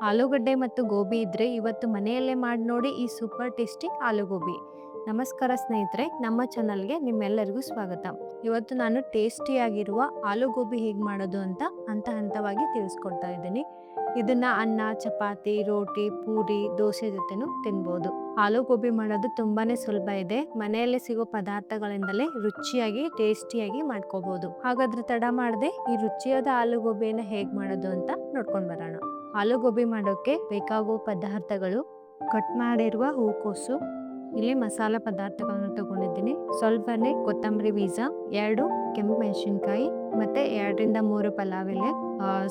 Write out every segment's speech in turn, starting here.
ಆಲೂಗಡ್ಡೆ ಮತ್ತು ಗೋಬಿ ಇದ್ರೆ ಇವತ್ತು ಮನೆಯಲ್ಲೇ ಮಾಡಿ ನೋಡಿ ಈ ಸೂಪರ್ ಟೇಸ್ಟಿ ಆಲೂಗೋಬಿ. ನಮಸ್ಕಾರ ಸ್ನೇಹಿತರೆ, ನಮ್ಮ ಚಾನಲ್ಗೆ ನಿಮ್ಮೆಲ್ಲರಿಗೂ ಸ್ವಾಗತ. ಇವತ್ತು ನಾನು ಟೇಸ್ಟಿಯಾಗಿರುವ ಆಲೂಗೋಬಿ ಹೇಗೆ ಮಾಡೋದು ಅಂತ ಹಂತವಾಗಿ ತಿಳಿಸ್ಕೊಡ್ತಾ ಇದ್ದೀನಿ. ಇದನ್ನ ಅನ್ನ, ಚಪಾತಿ, ರೋಟಿ, ಪೂರಿ, ದೋಸೆ ಜೊತೆನೂ ತಿನ್ಬೋದು. ಆಲೂಗೋಬಿ ಮಾಡೋದು ತುಂಬಾನೇ ಸುಲಭ ಇದೆ. ಮನೆಯಲ್ಲೇ ಸಿಗೋ ಪದಾರ್ಥಗಳಿಂದಲೇ ರುಚಿಯಾಗಿ ಟೇಸ್ಟಿಯಾಗಿ ಮಾಡ್ಕೋಬಹುದು. ಹಾಗಾದ್ರೆ ತಡ ಮಾಡದೆ ಈ ರುಚಿಯಾದ ಆಲೂಗೋಬಿಯನ್ನು ಹೇಗೆ ಮಾಡೋದು ಅಂತ ನೋಡ್ಕೊಂಡು ಬರೋಣ. ಆಲೂಗೋಬಿ ಮಾಡೋಕ್ಕೆ ಬೇಕಾಗುವ ಪದಾರ್ಥಗಳು: ಕಟ್ ಮಾಡಿರುವ ಹೂಕೋಸು, ಇಲ್ಲಿ ಮಸಾಲ ಪದಾರ್ಥಗಳನ್ನು ತಗೊಂಡಿದ್ದೀನಿ, ಸ್ವಲ್ಪನೇ ಕೊತ್ತಂಬರಿ ಬೀಜ, 2 ಕೆಂಪು ಮೆಣಸಿನ್ಕಾಯಿ, ಮತ್ತೆ 2 ರಿಂದ 3 ಪಲಾವ್ ಎಲೆ,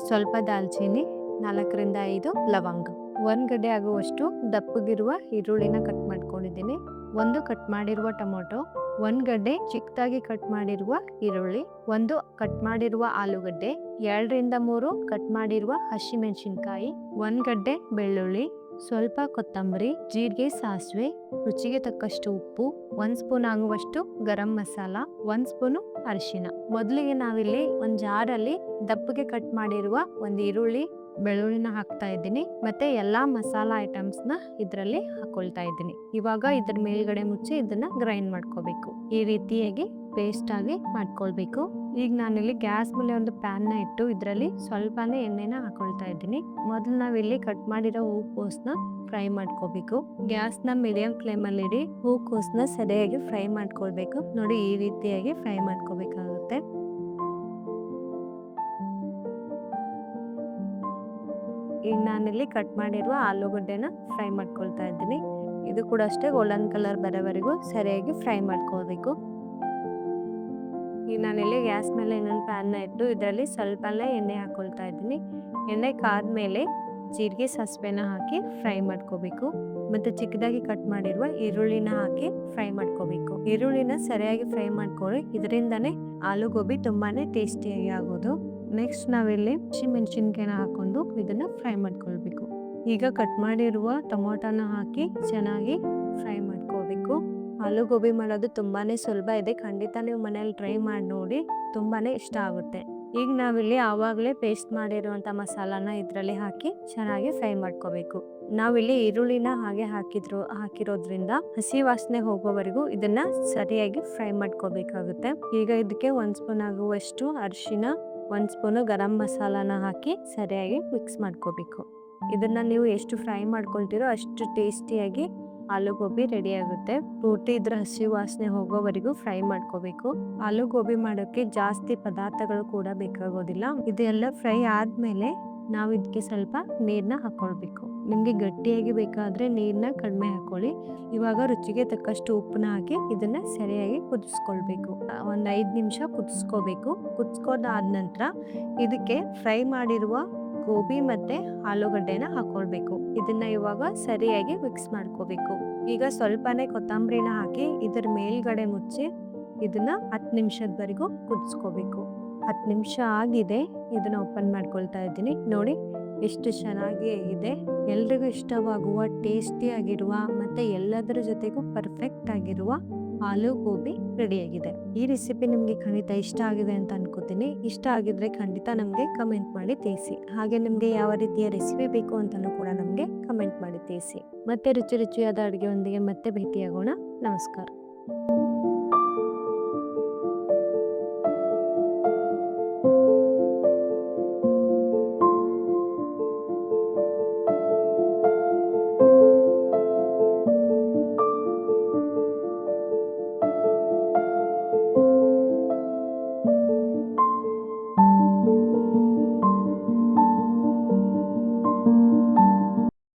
ಸ್ವಲ್ಪ ದಾಲ್ಚೀನಿ, 4 ರಿಂದ 5 ಲವಂಗ, 1 ಗಡ್ಡೆ ಆಗುವಷ್ಟು ದಪ್ಪಗಿರುವ ಈರುಳ್ಳಿನ ಕಟ್ ಮಾಡ್ಕೊಂಡಿದ್ದೀನಿ, 1 ಕಟ್ ಮಾಡಿರುವ ಟೊಮೊಟೊ, 1 ಗಡ್ಡೆ ಚಿಕ್ಕದಾಗಿ ಕಟ್ ಮಾಡಿರುವ ಈರುಳ್ಳಿ, 1 ಕಟ್ ಮಾಡಿರುವ ಆಲೂಗಡ್ಡೆ, 2 ರಿಂದ 3 ಕಟ್ ಮಾಡಿರುವ ಹಸಿಮೆಣಸಿನ್ಕಾಯಿ, 1 ಗಡ್ಡೆ ಬೆಳ್ಳುಳ್ಳಿ, ಸ್ವಲ್ಪ ಕೊತ್ತಂಬರಿ, ಜೀರಿಗೆ, ಸಾಸಿವೆ, ರುಚಿಗೆ ತಕ್ಕಷ್ಟು ಉಪ್ಪು, 1 ಸ್ಪೂನ್ ಆಗುವಷ್ಟು ಗರಂ ಮಸಾಲ, 1 ಸ್ಪೂನು ಅರಿಶಿನ. ಮೊದಲಿಗೆ ನಾವಿಲ್ಲಿ ಒಂದು ಜಾರಲ್ಲಿ ದಪ್ಪಗೆ ಕಟ್ ಮಾಡಿರುವ ಒಂದು ಈರುಳ್ಳಿ, ಬೆಳ್ಳುಳ್ಳಿನ ಹಾಕ್ತಾ ಇದ್ದೀನಿ, ಮತ್ತೆ ಎಲ್ಲಾ ಮಸಾಲಾ ಐಟಮ್ಸ್ ನ ಇದರಲ್ಲಿ ಹಾಕೊಳ್ತಾ ಇದ್ದೀನಿ. ಇವಾಗ ಇದ್ರ ಮೇಲ್ಗಡೆ ಮುಚ್ಚಿ ಇದನ್ನ ಗ್ರೈಂಡ್ ಮಾಡ್ಕೋಬೇಕು. ಈ ರೀತಿಯಾಗಿ ಪೇಸ್ಟ್ ಆಗಿ ಮಾಡ್ಕೊಳ್ಬೇಕು. ಈಗ ನಾನಿಲ್ಲಿ ಗ್ಯಾಸ್ ಮೇಲೆ ಒಂದು ಪ್ಯಾನ್ ನ ಇಟ್ಟು ಇದರಲ್ಲಿ ಸ್ವಲ್ಪನೇ ಎಣ್ಣೆನ ಹಾಕೊಳ್ತಾ ಇದ್ದೀನಿ. ಮೊದಲು ನಾವಿಲ್ಲಿ ಕಟ್ ಮಾಡಿರೋ ಹೂಕೋಸನ್ನ ಫ್ರೈ ಮಾಡ್ಕೋಬೇಕು. ಗ್ಯಾಸ್ ನ ಮೀಡಿಯಂ ಫ್ಲೇಮ್ ಅಲ್ಲಿ ಇಡಿ. ಹೂಕೋಸನ್ನ ಸರಿಯಾಗಿ ಫ್ರೈ ಮಾಡ್ಕೊಳ್ಬೇಕು. ನೋಡಿ, ಈ ರೀತಿಯಾಗಿ ಫ್ರೈ ಮಾಡ್ಕೋಬೇಕಾಗುತ್ತೆ. ಈಗ ನಾನಿಲ್ಲಿ ಕಟ್ ಮಾಡಿರುವ ಆಲೂಗಡ್ಡೆನ ಫ್ರೈ ಮಾಡ್ಕೊಳ್ತಾ ಇದ್ದೀನಿ. ಇದು ಕೂಡ ಅಷ್ಟೇ ಗೋಲ್ಡನ್ ಕಲರ್ ಬರೋವರೆಗೂ ಸರಿಯಾಗಿ ಫ್ರೈ ಮಾಡ್ಕೋಬೇಕು. ಈಗ ನಾನಿಲ್ಲಿ ಗ್ಯಾಸ್ ಮೇಲೆ ಇನ್ನೊಂದು ಪ್ಯಾನ್ನ ಇಟ್ಟು ಇದರಲ್ಲಿ ಸ್ವಲ್ಪನೇ ಎಣ್ಣೆ ಹಾಕೊಳ್ತಾ ಇದ್ದೀನಿ. ಎಣ್ಣೆ ಕಾದ್ಮೇಲೆ ಜೀರಿಗೆ, ಸಾಸಿವೆನ ಹಾಕಿ ಫ್ರೈ ಮಾಡ್ಕೋಬೇಕು. ಮತ್ತೆ ಚಿಕ್ಕದಾಗಿ ಕಟ್ ಮಾಡಿರುವ ಈರುಳ್ಳಿನ ಹಾಕಿ ಫ್ರೈ ಮಾಡ್ಕೋಬೇಕು. ಈರುಳ್ಳಿನ ಸರಿಯಾಗಿ ಫ್ರೈ ಮಾಡ್ಕೊಳ್ಳಿ, ಇದರಿಂದಾನೇ ಆಲೂಗೋಬಿ ತುಂಬಾನೇ ಟೇಸ್ಟಿಯಾಗಿ ಆಗೋದು. ನೆಕ್ಸ್ಟ್ ನಾವಿಲ್ಲಿ ಹಸಿಮೆಣಸಿನ್ಕಾಯಿನ ಹಾಕೊಂಡು ಇದನ್ನ ಫ್ರೈ ಮಾಡ್ಕೊಳ್ಬೇಕು. ಈಗ ಕಟ್ ಮಾಡಿರುವ ಟೊಮೊಟೊನ ಹಾಕಿ ಚೆನ್ನಾಗಿ ಫ್ರೈ ಮಾಡ್ಕೋಬೇಕು. ಆಲೂಗೋಬಿ ಮಾಡೋದು ತುಂಬಾನೇ ಸುಲಭ ಇದೆ. ಖಂಡಿತ ನೀವು ಮನೇಲಿ ಟ್ರೈ ಮಾಡಿ ನೋಡಿ, ತುಂಬಾನೇ ಇಷ್ಟ ಆಗುತ್ತೆ. ಈಗ ನಾವಿಲ್ಲಿ ಆವಾಗಲೇ ಪೇಸ್ಟ್ ಮಾಡಿರುವಂತ ಮಸಾಲಾನ ಇದರಲ್ಲಿ ಹಾಕಿ ಚೆನ್ನಾಗಿ ಫ್ರೈ ಮಾಡ್ಕೋಬೇಕು. ನಾವಿಲ್ಲಿ ಈರುಳ್ಳಿನ ಹಾಗೆ ಹಾಕಿರೋದ್ರಿಂದ ಹಸಿ ವಾಸನೆ ಹೋಗೋವರೆಗೂ ಇದನ್ನ ಸರಿಯಾಗಿ ಫ್ರೈ ಮಾಡ್ಕೋಬೇಕಾಗುತ್ತೆ. ಈಗ ಇದಕ್ಕೆ 1 ಸ್ಪೂನ್ ಆಗುವಷ್ಟು ಅರಿಶಿನ, 1 ಸ್ಪೂನು ಗರಂ ಮಸಾಲಾನ ಹಾಕಿ ಸರಿಯಾಗಿ ಮಿಕ್ಸ್ ಮಾಡ್ಕೋಬೇಕು. ಇದನ್ನ ನೀವು ಎಷ್ಟು ಫ್ರೈ ಮಾಡ್ಕೊಳ್ತೀರೋ ಅಷ್ಟು ಟೇಸ್ಟಿಯಾಗಿ ಆಲೂಗೋಬಿ ರೆಡಿ ಆಗುತ್ತೆ. ಪೂರ್ತಿ ಇದ್ರ ಹಸಿ ವಾಸನೆ ಹೋಗೋವರೆಗೂ ಫ್ರೈ ಮಾಡ್ಕೋಬೇಕು. ಆಲೂಗೋಬಿ ಮಾಡೋಕೆ ಜಾಸ್ತಿ ಪದಾರ್ಥಗಳು ಕೂಡ ಬೇಕಾಗೋದಿಲ್ಲ. ಇದೆಲ್ಲ ಫ್ರೈ ಆದ್ಮೇಲೆ ನಾವು ಇದಕ್ಕೆ ಸ್ವಲ್ಪ ನೀರ್ನ ಹಾಕೊಳ್ಬೇಕು. ನಿಮ್ಗೆ ಗಟ್ಟಿಯಾಗಿ ಬೇಕಾದ್ರೆ ನೀರ್ನ ಕಡಿಮೆ ಹಾಕೊಳ್ಳಿ. ಇವಾಗ ರುಚಿಗೆ ತಕ್ಕಷ್ಟು ಉಪ್ಪನ್ನ ಹಾಕಿ ಇದನ್ನ ಸರಿಯಾಗಿ ಕುದಿಸ್ಕೊಳ್ಬೇಕು. ಒಂದ್ 5 ನಿಮಿಷ ಕುದಿಸ್ಕೋಬೇಕು. ಕುದಿಸ್ಕೋದಾದ ನಂತರ ಇದಕ್ಕೆ ಫ್ರೈ ಮಾಡಿರುವ ಗೋಬಿ ಮತ್ತೆ ಆಲೂಗಡ್ಡೆನ ಹಾಕೊಳ್ಬೇಕು. ಇದನ್ನ ಇವಾಗ ಸರಿಯಾಗಿ ಮಿಕ್ಸ್ ಮಾಡ್ಕೋಬೇಕು. ಈಗ ಸ್ವಲ್ಪನೇ ಕೊತ್ತಂಬರಿನ ಹಾಕಿ ಇದರ ಮೇಲ್ಗಡೆ ಮುಚ್ಚಿ ಇದನ್ನ 10 ನಿಮಿಷದವರೆಗೂ ಕುದಿಸ್ಕೋಬೇಕು. 10 ನಿಮಿಷ ಆಗಿದೆ. ಇದನ್ನ ಓಪನ್ ಮಾಡ್ಕೊಳ್ತಾ ಇದ್ದೀನಿ. ನೋಡಿ ಎಷ್ಟು ಚೆನ್ನಾಗಿ ಇದೆ. ಎಲ್ರಿಗೂ ಇಷ್ಟವಾಗುವ ಟೇಸ್ಟಿ ಆಗಿರುವ ಮತ್ತೆ ಎಲ್ಲದರ ಜೊತೆಗೂ ಪರ್ಫೆಕ್ಟ್ ಆಗಿರುವ ಆಲೂಗೋಬಿ ರೆಡಿಯಾಗಿದೆ. ಈ ರೆಸಿಪಿ ನಿಮ್ಗೆ ಖಂಡಿತ ಇಷ್ಟ ಆಗಿದೆ ಅಂತ ಅನ್ಕೋತೀನಿ. ಇಷ್ಟ ಆಗಿದ್ರೆ ಖಂಡಿತ ನಮ್ಗೆ ಕಮೆಂಟ್ ಮಾಡಿ ತಿಳಿಸಿ. ಹಾಗೆ ನಿಮ್ಗೆ ಯಾವ ರೀತಿಯ ರೆಸಿಪಿ ಬೇಕು ಅಂತಾನೂ ಕೂಡ ನಮ್ಗೆ ಕಮೆಂಟ್ ಮಾಡಿ ತಿಳಿಸಿ. ಮತ್ತೆ ರುಚಿಯಾದ ಅಡುಗೆಯೊಂದಿಗೆ ಮತ್ತೆ ಭೇಟಿಯಾಗೋಣ. ನಮಸ್ಕಾರ.